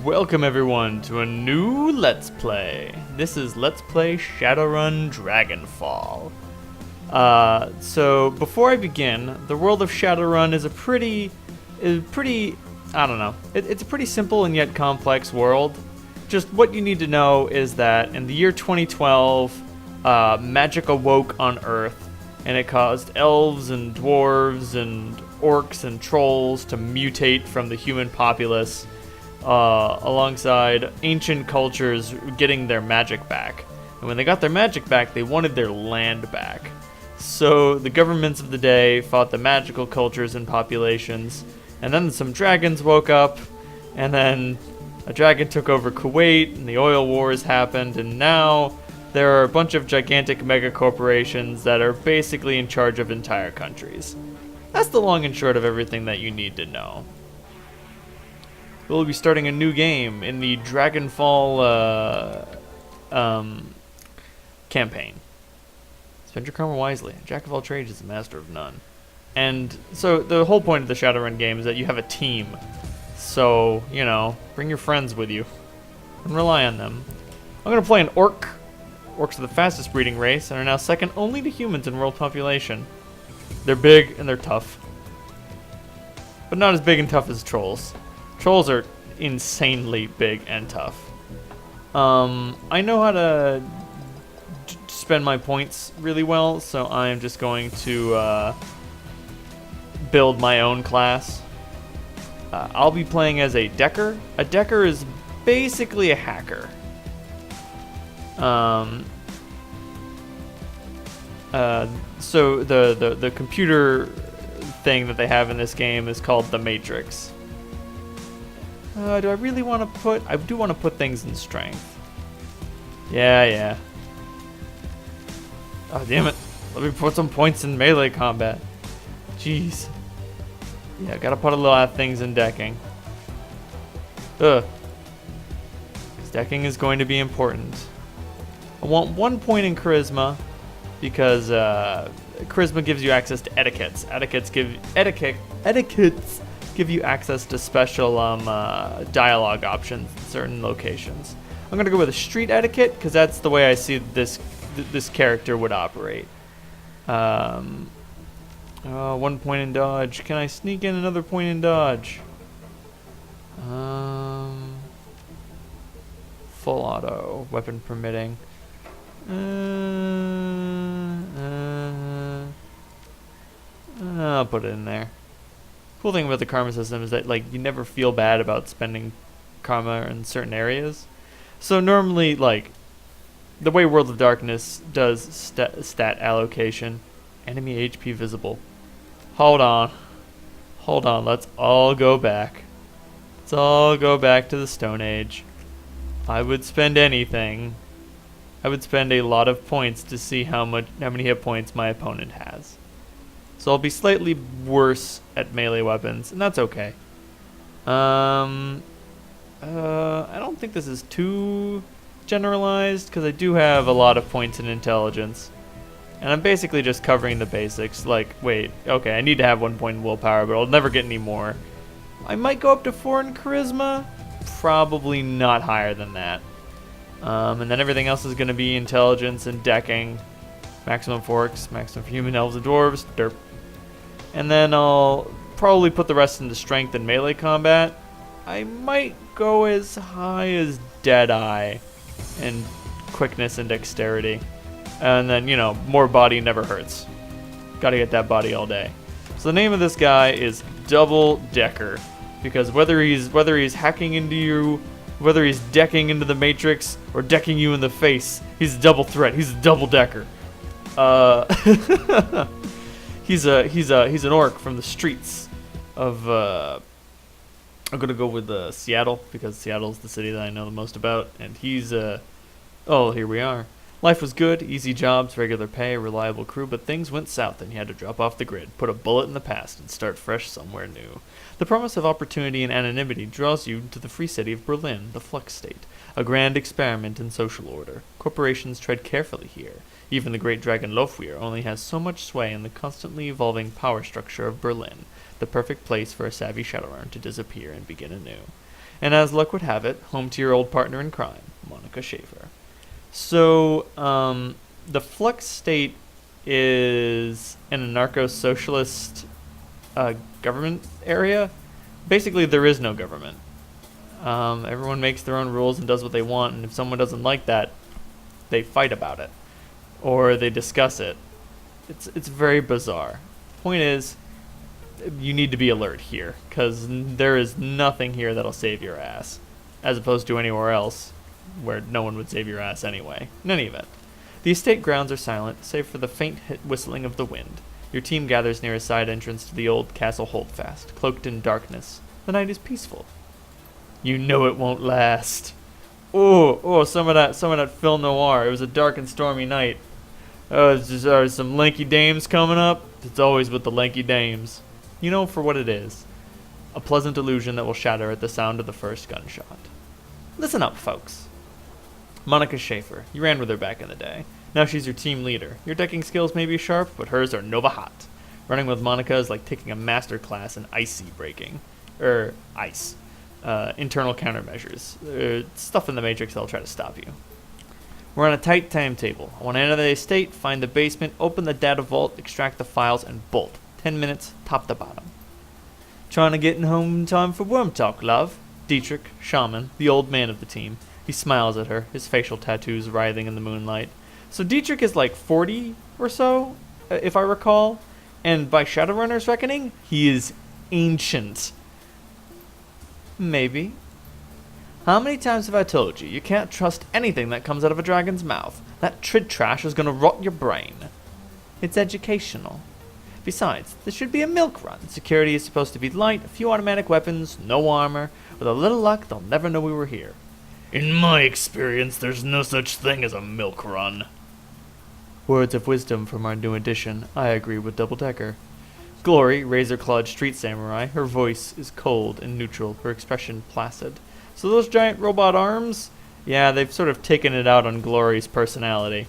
Welcome everyone to a new Let's Play. This is Let's Play Shadowrun Dragonfall. So before I begin, the world of Shadowrun is I don't know. It's a pretty simple and yet complex world. Just what you need to know is that in the year 2012, magic awoke on Earth, and it caused elves and dwarves and orcs and trolls to mutate from the human populace, alongside ancient cultures getting their magic back. And when they got their magic back, they wanted their land back. So the governments of the day fought the magical cultures and populations, and then some dragons woke up, and then a dragon took over Kuwait, and the oil wars happened, and now there are a bunch of gigantic mega corporations that are basically in charge of entire countries. That's the long and short of everything that you need to know. We'll be starting a new game in the Dragonfall campaign. Spend your karma wisely. Jack of all trades is a master of none. And so the whole point of the Shadowrun game is that you have a team. So, you know, bring your friends with you and rely on them. I'm going to play an orc. Orcs are the fastest breeding race and are now second only to humans in world population. They're big and they're tough, but not as big and tough as trolls. Trolls are insanely big and tough. I know how to spend my points really well, so I'm just going to build my own class. I'll be playing as a decker. A decker is basically a hacker. So the computer thing that they have in this game is called the Matrix. Do I really want to put... I do want to put things in strength. Yeah. Oh, damn it. Let me put some points in melee combat. Jeez. Yeah, gotta put a lot of things in decking. Because decking is going to be important. I want 1 point in charisma, because charisma gives you access to etiquettes. Etiquettes give you access to special dialogue options in certain locations. I'm gonna go with a street etiquette because that's the way I see this character would operate. 1 point in dodge. Can I sneak in another point in dodge? Full auto, weapon permitting. I'll put it in there. Cool thing about the karma system is that, like, you never feel bad about spending karma in certain areas. So normally, like, the way World of Darkness does stat allocation, enemy HP visible. Hold on, let's all go back. Let's all go back to the Stone Age. I would spend anything. I would spend a lot of points to see how many hit points my opponent has. So I'll be slightly worse at melee weapons, and that's okay. I don't think this is too generalized, because I do have a lot of points in intelligence. And I'm basically just covering the basics. Like, wait, okay, I need to have 1 point in willpower, but I'll never get any more. I might go up to 4 in charisma. Probably not higher than that. And then everything else is going to be intelligence and decking. Maximum for orcs, maximum for human, elves, and dwarves. Derp. And then I'll probably put the rest into strength and melee combat. I might go as high as Deadeye and quickness and dexterity. And then, you know, more body never hurts. Gotta get that body all day. So the name of this guy is Double Decker, because whether he's hacking into you, whether he's decking into the Matrix or decking you in the face, he's a double threat. He's a double decker. He's an orc from the streets of I'm gonna go with Seattle, because Seattle's the city that I know the most about, and he's oh, here we are. Life was good, easy jobs, regular pay, reliable crew, but things went south and you had to drop off the grid, put a bullet in the past, and start fresh somewhere new. The promise of opportunity and anonymity draws you to the free city of Berlin, the Flux State, a grand experiment in social order. Corporations tread carefully here. Even the great dragon Lofweir only has so much sway in the constantly evolving power structure of Berlin. the perfect place for a savvy Shadowrun to disappear and begin anew. And as luck would have it, home to your old partner in crime, Monica Schaefer. So, the Flux State is an anarcho-socialist government area. Basically, there is no government. Everyone makes their own rules and does what they want, and if someone doesn't like that, they fight about it, or they discuss it. It's very bizarre. Point is, you need to be alert here, because there is nothing here that'll save your ass, as opposed to anywhere else, where no one would save your ass anyway. In any event, the estate grounds are silent, save for the faint whistling of the wind. Your team gathers near a side entrance to the old Castle Holdfast, cloaked in darkness. The night is peaceful. You know it won't last. Oh, some of that film noir. It was a dark and stormy night. Are some lanky dames coming up? It's always with the lanky dames. You know for what it is. A pleasant illusion that will shatter at the sound of the first gunshot. Listen up, folks. Monica Schaefer. You ran with her back in the day. Now she's your team leader. Your decking skills may be sharp, but hers are Nova hot. Running with Monica is like taking a master class in ice breaking. Ice. Internal countermeasures. Stuff in the Matrix that'll try to stop you. We're on a tight timetable. I want to enter the estate, find the basement, open the data vault, extract the files, and bolt. 10 minutes, top to bottom. Trying to get home in time for worm talk, love. Dietrich, shaman, the old man of the team. He smiles at her, his facial tattoos writhing in the moonlight. So Dietrich is like 40 or so, if I recall. And by Shadowrunner's reckoning, he is ancient. Maybe. How many times have I told you, you can't trust anything that comes out of a dragon's mouth? That trid trash is gonna rot your brain. It's educational. Besides, this should be a milk run. Security is supposed to be light, a few automatic weapons, no armor. With a little luck, they'll never know we were here. In my experience, there's no such thing as a milk run. Words of wisdom from our new edition. I agree with Double Decker. Glory, razor-clawed street samurai. Her voice is cold and neutral, her expression placid. So those giant robot arms, yeah, they've sort of taken it out on Glory's personality.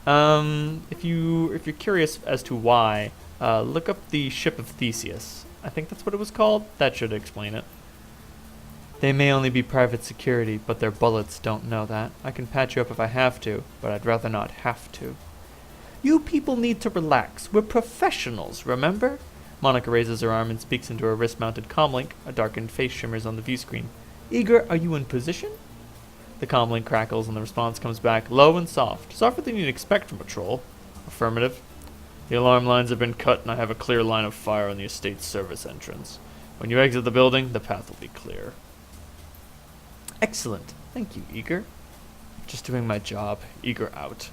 If you're curious as to why, look up the Ship of Theseus. I think that's what it was called. That should explain it. They may only be private security, but their bullets don't know that. I can patch you up if I have to, but I'd rather not have to. You people need to relax. We're professionals, remember? Monica raises her arm and speaks into her wrist-mounted comlink. A darkened face shimmers on the view screen. Eager, are you in position? The comlink crackles and the response comes back low and soft. Softer than you'd expect from a troll. Affirmative. The alarm lines have been cut and I have a clear line of fire on the estate's service entrance. When you exit the building, the path will be clear. Excellent. Thank you, Eager. Just doing my job. Eager out.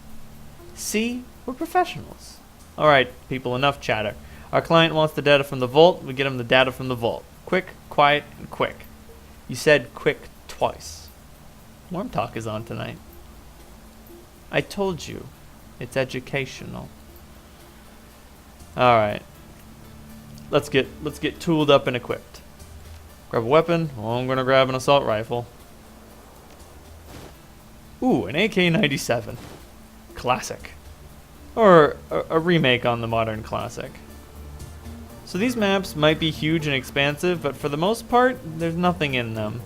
See? We're professionals. Alright, people, enough chatter. Our client wants the data from the vault. We get him the data from the vault. Quick, quiet, and quick. You said quick twice. Worm Talk is on tonight. I told you. It's educational. Alright. Let's get tooled up and equipped. Grab a weapon. Well, I'm gonna grab an assault rifle. Ooh, an AK-97. Classic. Or a remake on the modern classic. So these maps might be huge and expansive, but for the most part, there's nothing in them.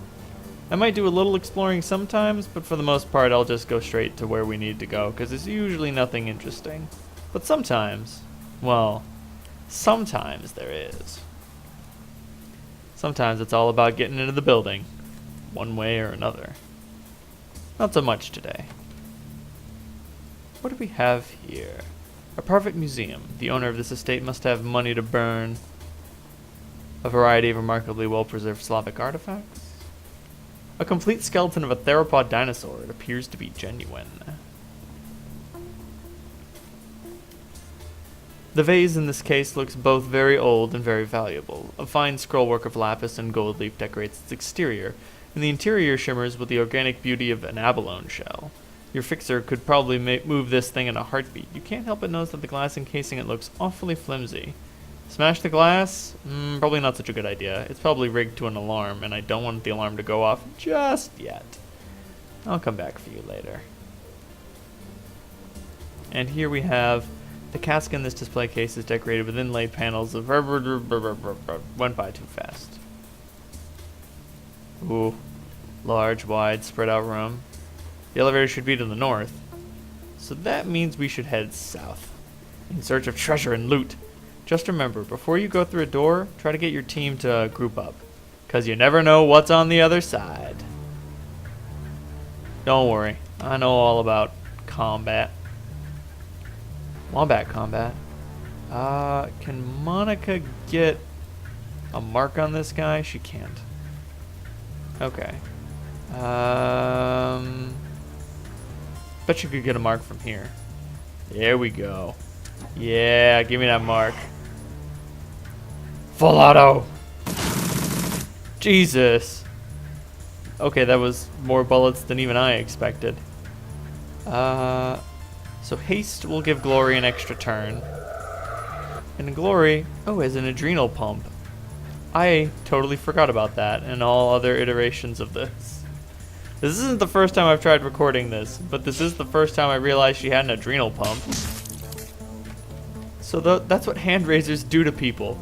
I might do a little exploring sometimes, but for the most part, I'll just go straight to where we need to go, because there's usually nothing interesting. But sometimes, well, sometimes there is. Sometimes it's all about getting into the building, one way or another. Not so much today. What do we have here? A perfect museum. The owner of this estate must have money to burn. A variety of remarkably well-preserved Slavic artifacts. A complete skeleton of a theropod dinosaur. It appears to be genuine. The vase in this case looks both very old and very valuable. A fine scrollwork of lapis and gold leaf decorates its exterior, and the interior shimmers with the organic beauty of an abalone shell. Your fixer could probably move this thing in a heartbeat. You can't help but notice that the glass encasing it looks awfully flimsy. Smash the glass? Probably not such a good idea. It's probably rigged to an alarm, and I don't want the alarm to go off just yet. I'll come back for you later. And here we have The cask in this display case is decorated with inlaid panels of went by too fast. Ooh. Large, wide, spread out room. The elevator should be to the north. So that means we should head south. In search of treasure and loot. Just remember, before you go through a door, try to get your team to group up. Because you never know what's on the other side. Don't worry. I know all about combat. Wombat combat. Can Monica get a mark on this guy? She can't. Okay. Bet you could get a mark from here. There we go. Yeah, give me that mark. Full auto. Jesus. Okay, that was more bullets than even I expected. So haste will give Glory an extra turn. And Glory, has an adrenal pump. I totally forgot about that in all other iterations of this. This isn't the first time I've tried recording this, but this is the first time I realized she had an adrenal pump. So that's what hand razors do to people.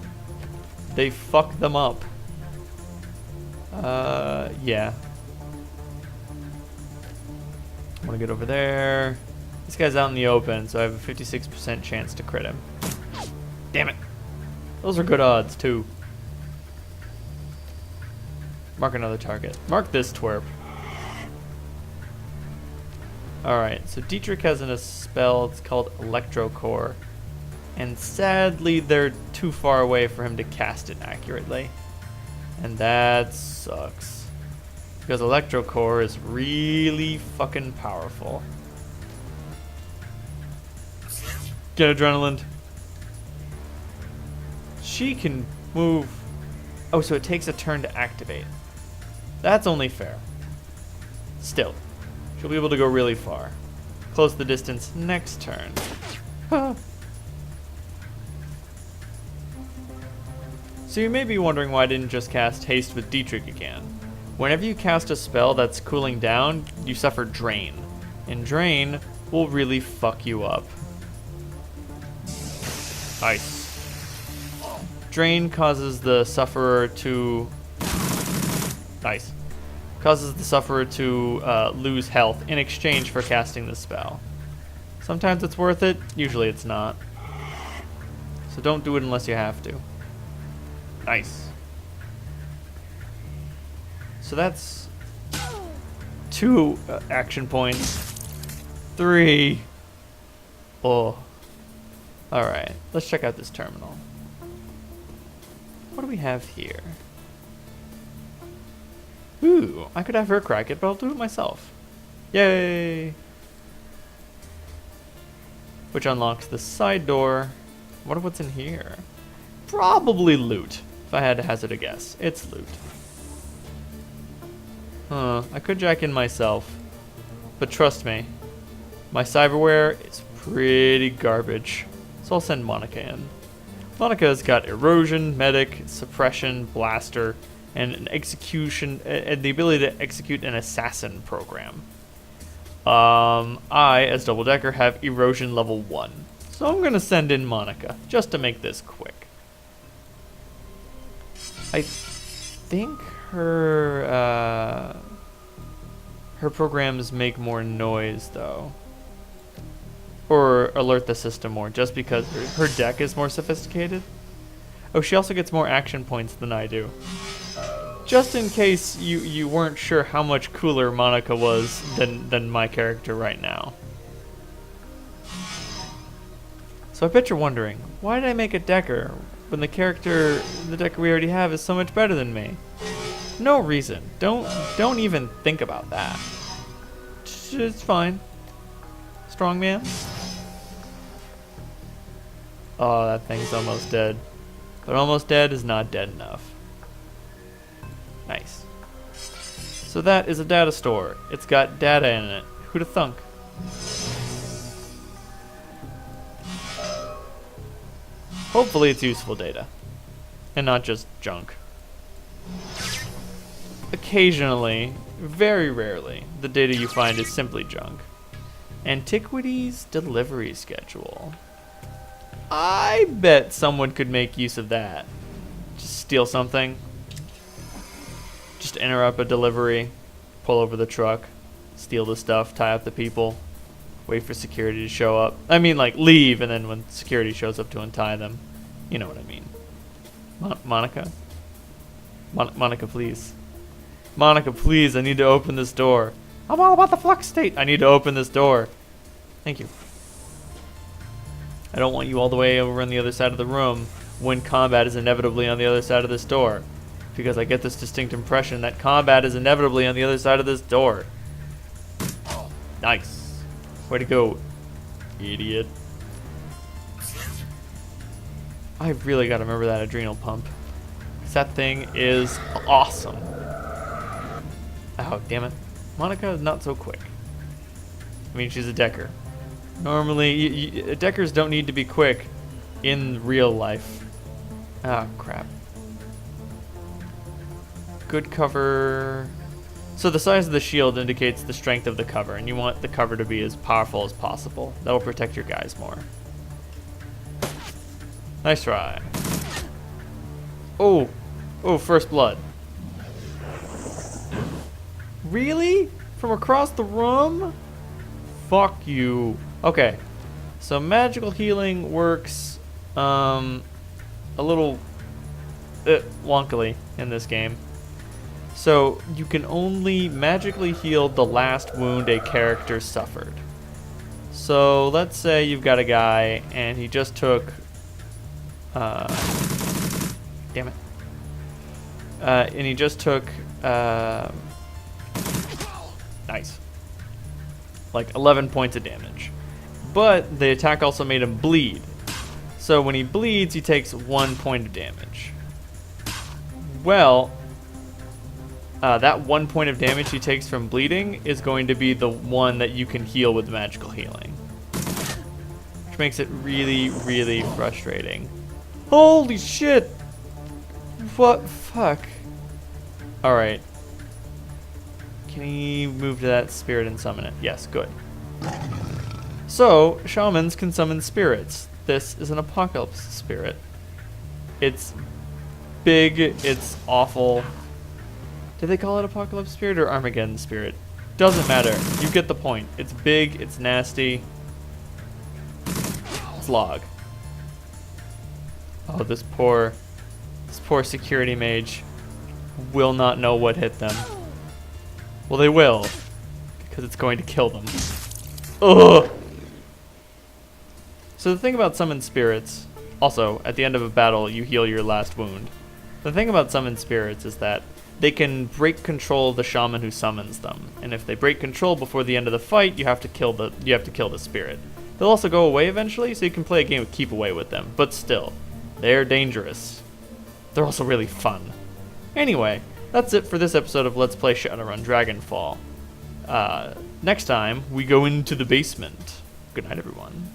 They fuck them up. Yeah. I want to get over there. This guy's out in the open, so I have a 56% chance to crit him. Damn it. Those are good odds, too. Mark another target. Mark this twerp. Alright, so Dietrich has a spell, it's called Electrocore. And sadly, they're too far away for him to cast it accurately. And that sucks. Because Electrocore is really fucking powerful. Get adrenaline. She can move. Oh, so it takes a turn to activate. That's only fair. Still, she'll be able to go really far. Close the distance next turn. So you may be wondering why I didn't just cast Haste with Dietrich again. Whenever you cast a spell that's cooling down, you suffer Drain. And Drain will really fuck you up. Nice. Drain causes the sufferer to... Nice. Causes the sufferer to lose health in exchange for casting the spell. Sometimes it's worth it, usually it's not. So don't do it unless you have to. Nice. So that's 2 action points. 3. Oh. Alright, let's check out this terminal. What do we have here? Ooh, I could have her crack it, but I'll do it myself. Yay! Which unlocks the side door. I wonder what's in here. Probably loot, if I had to hazard a guess. It's loot. I could jack in myself, but trust me, my cyberware is pretty garbage. So I'll send Monica in. Monica's got erosion, medic, suppression, blaster, and an execution, and the ability to execute an assassin program. I, as Double Decker, have erosion level 1. So I'm gonna send in Monica, just to make this quick. I think her programs make more noise, though. Or alert the system more, just because her deck is more sophisticated. Oh, she also gets more action points than I do. Just in case you weren't sure how much cooler Monica was than my character right now. So I bet you're wondering, why did I make a Decker when the Decker we already have is so much better than me? No reason. Don't even think about that. It's fine. Strong man. Oh, that thing's almost dead. But almost dead is not dead enough. Nice. So that is a data store. It's got data in it. Who'da thunk? Hopefully it's useful data. And not just junk. Occasionally, very rarely, the data you find is simply junk. Antiquities delivery schedule. I bet someone could make use of that. Just steal something. Just interrupt a delivery. Pull over the truck. Steal the stuff. Tie up the people. Wait for security to show up. I mean, like, leave, and then when security shows up to untie them. You know what I mean. Monica? Monica, please. Monica, please, I need to open this door. I'm all about the flux state. I need to open this door. Thank you. I don't want you all the way over on the other side of the room when combat is inevitably on the other side of this door. Because I get this distinct impression that combat is inevitably on the other side of this door. Nice. Way to go, idiot. I really gotta remember that adrenal pump. That thing is awesome. Oh, damn it. Monica is not so quick. I mean, she's a Decker. Normally, Deckers don't need to be quick in real life. Ah, crap. Good cover. So the size of the shield indicates the strength of the cover, and you want the cover to be as powerful as possible. That will protect your guys more. Nice try. Oh, first blood. Really? From across the room? Fuck you. Okay, so magical healing works a little wonkily in this game. So you can only magically heal the last wound a character suffered. So let's say you've got a guy and he just took damn it. And he just took nice. Like 11 points of damage. But the attack also made him bleed. So when he bleeds, he takes 1 point of damage. Well, that 1 point of damage he takes from bleeding is going to be the one that you can heal with magical healing. Which makes it really, really frustrating. Holy shit! What? Fuck. Alright. Can he move to that spirit and summon it? Yes, good. So, shamans can summon spirits. This is an apocalypse spirit. It's big, it's awful. Did they call it apocalypse spirit or Armageddon spirit? Doesn't matter. You get the point. It's big, it's nasty. It's log. Oh, this poor security mage will not know what hit them. Well, they will, because it's going to kill them. Ugh! So the thing about summoned spirits, also, at the end of a battle, you heal your last wound. The thing about summoned spirits is that they can break control of the shaman who summons them, and if they break control before the end of the fight, you have to kill the spirit. They'll also go away eventually, so you can play a game of keep away with them, but still, they're dangerous. They're also really fun. Anyway, that's it for this episode of Let's Play Shadowrun Dragonfall. Next time, we go into the basement. Good night, everyone.